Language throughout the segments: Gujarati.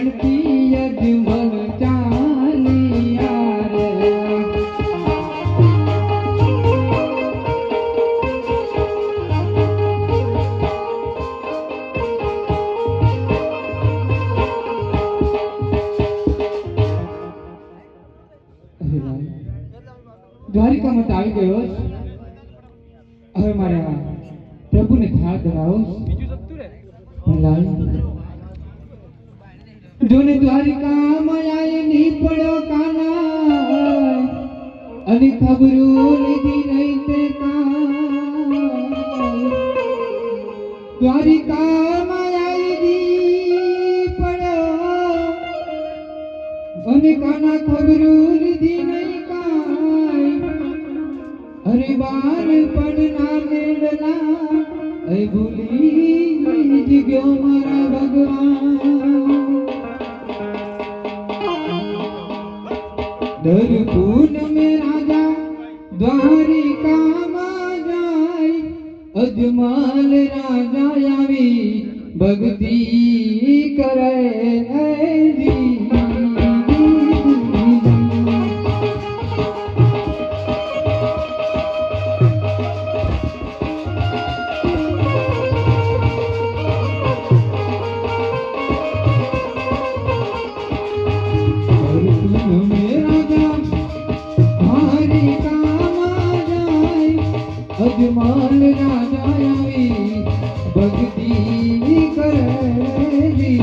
ઝડપી અજમલ ચાલિયા રે દ્વારિકામાં તો આવી ગયો હવે મારા પ્રભુને થાળ ધરાવો જોને દ્વારિકામાં આવીને પડ્યો કાના અને ખબરો લીધી નહીં તે દ્વારિકામાં આવી પડ્યો અને કાના ખબરો લીધી નહીં અરે બાર પડના મેળના એ ભૂલી જ ગયો મારા ભગવાન દર પૂનમે રાજા દ્વારિકામાં જાય અજમલ રાજા આવી ભક્તિ કરે અજમલ રાજા આવી ભક્તિ કરેલી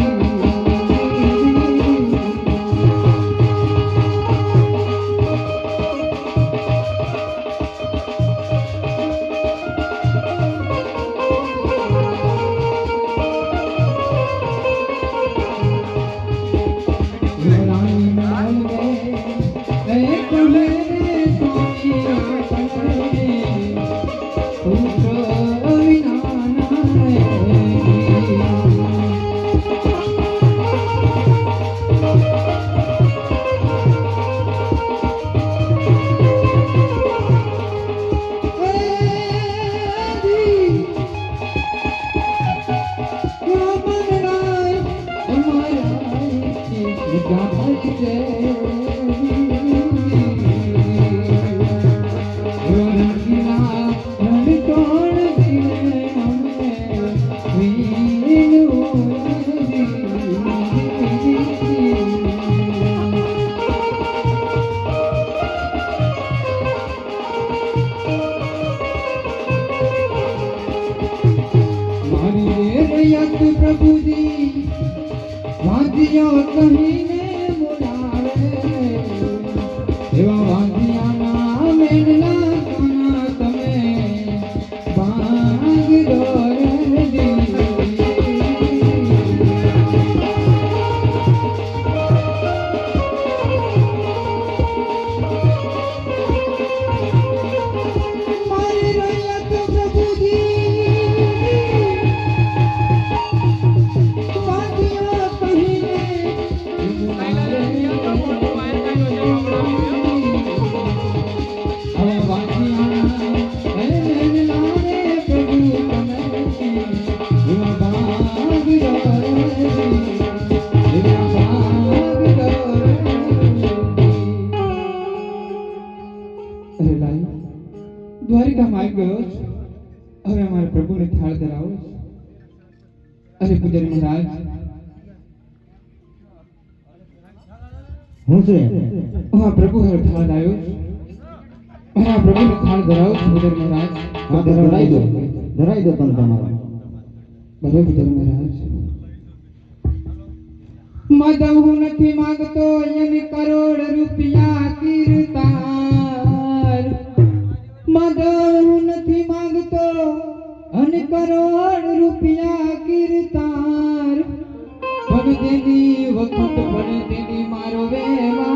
પ્રભુજી વાંધિયો કહીને બોલાવે એવા વાંધિયાના મેળના કાના તમે ભાંગ દોરે મારી રૈયત પ્રભુજી દ્વારિકામાં આવી ગયો હવે અમારા પ્રભુને થાળ ધરાવો અરે પૂજારી મહારાજ હું છે પ્રભુ હવે થાળ આવ્યો અમારા પ્રભુને થાળ ધરાવો પૂજારી મહારાજ હા ધરાઈ દો પણ તમારો ભલે પૂજારી મહારાજ મદવ હું નથી માંગતો એની કરોડ રૂપિયા કીર્તાર મદવ હું નથી માંગતો અને કરોડ રૂપિયા કીર્તાર પણ તેની વખત પણ તેની મારો વ્યવહાર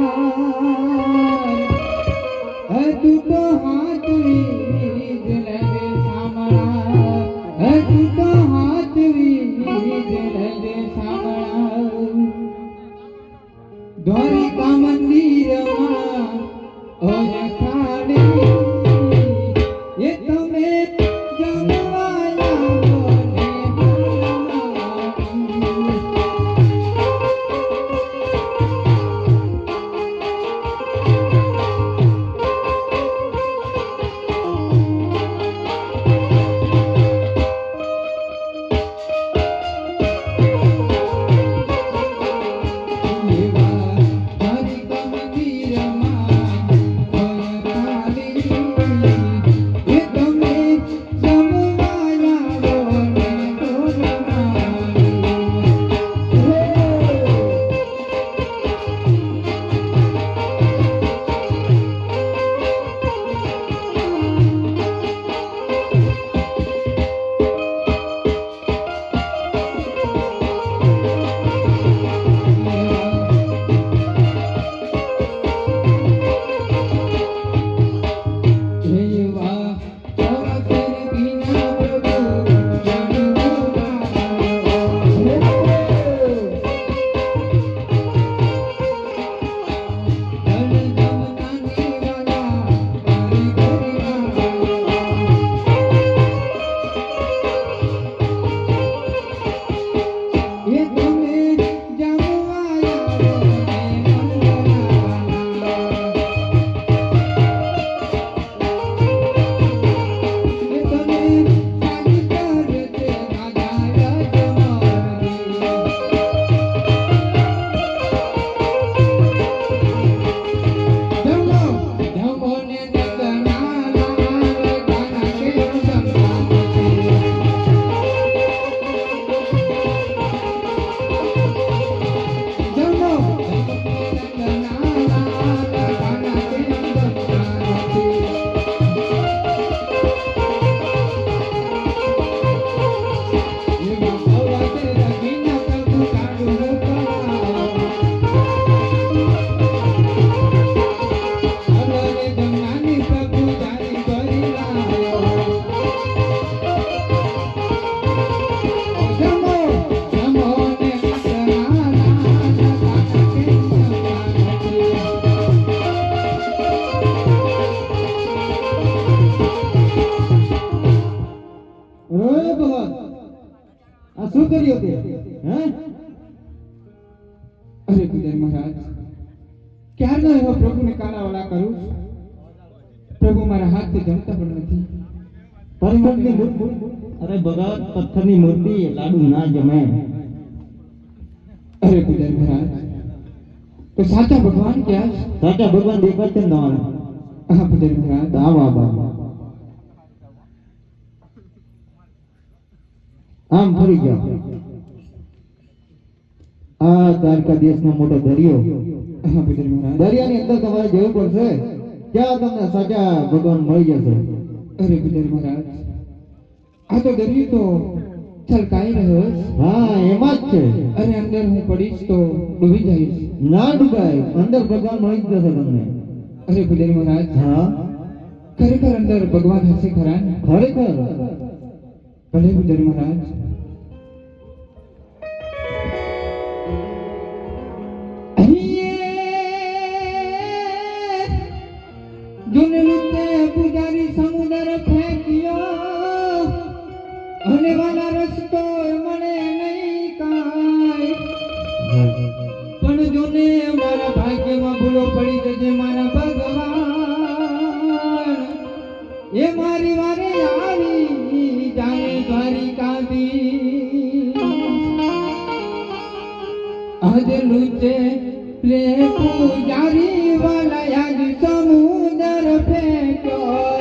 તું તો હાથ વીજ લેજે સામળા તું તો હાથ વીજ લેજે સામળા દ્વારિકા મંદિરમાં અયથાડી એ તમે જમવાયા અરે પૂજારી મહારાજ, ક્યારનો એવો પ્રભુને કાળાવાળા કરું છું? પ્રભુ મારા હાથથી જમતા પણ નથી. પથ્થરની મૂર્તિ, અરે ભગત, પથ્થરની મૂર્તિ લાડુ ના જમે. અરે પૂજારી મહારાજ, તો સાચા ભગવાન ક્યાં છે? સાચા ભગવાન દેખાય છે ને તમારે? હા પૂજારી મહારાજ. આવો આવો. આમ ફરી જાઓ. આ દ્વારકા દેશનો મોટો દરિયો. હા પૂજારી મહારાજ. દરિયાની અંદર તમારે જવું પડશે. ત્યાં તમને સાચા ભગવાન મળી જશે. અરે પૂજારી મહારાજ, આ તો દરિયો તો છલકાઈ રહ્યો છે. હા, એમાં જ છે. અરે અંદર હું પડીશ તો ડૂબી જઈશ. ના ડૂબાય, અંદર ભગવાન મળી જ જશે તમને. અરે પૂજારી મહારાજ, હા, ખરેખર અંદર ભગવાન હશે ખરા ને? ખરેખર. ભલે પૂજારી મહારાજ. પૂજારી સમુદ્ર ફેંક્યો અને વાલા રસ્તો મળે નહીં કાંઈ. પણ જોને મારા ભાગ્યમાં ભૂલો પડી જજે મારા ભગવાન. એ મારી વારે આવી જાણે દ્વારિકાધી. આજ લૂચે લે પૂજારી વાલા યાદ સમુદ્ર ફેંક્યો